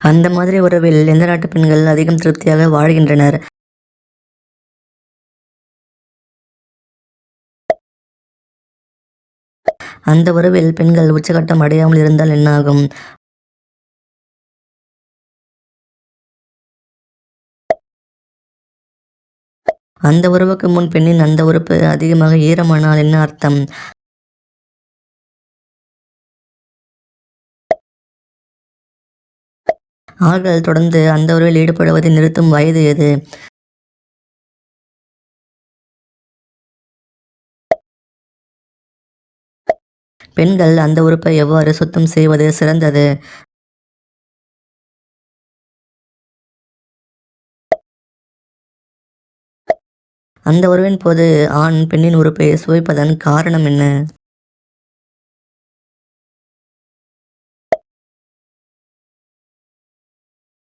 அந்த மாதிரி உறவில் எந்த நாட்டு பெண்கள் அதிகம் திருப்தியாக வாழ்கின்றனர்? அந்த உறவில் பெண்கள் உச்சகட்டம் அடையாமல் இருந்தால் என்ன ஆகும்? அந்த உறவுக்கு முன் பெண்ணின் அந்த உறுப்பு அதிகமாக ஈரமானால் என்ன அர்த்தம்? ஆண்கள் தொடர்ந்து அந்த உறவில் ஈடுபடுவதை நிறுத்தும் வயது எது? பெண்கள் அந்த உறுப்பை எவ்வாறு சுத்தம் செய்வது சிறந்தது? அந்த உறவின் போது ஆண் பெண்ணின் உறுப்பை சுவைப்பதன் காரணம் என்ன?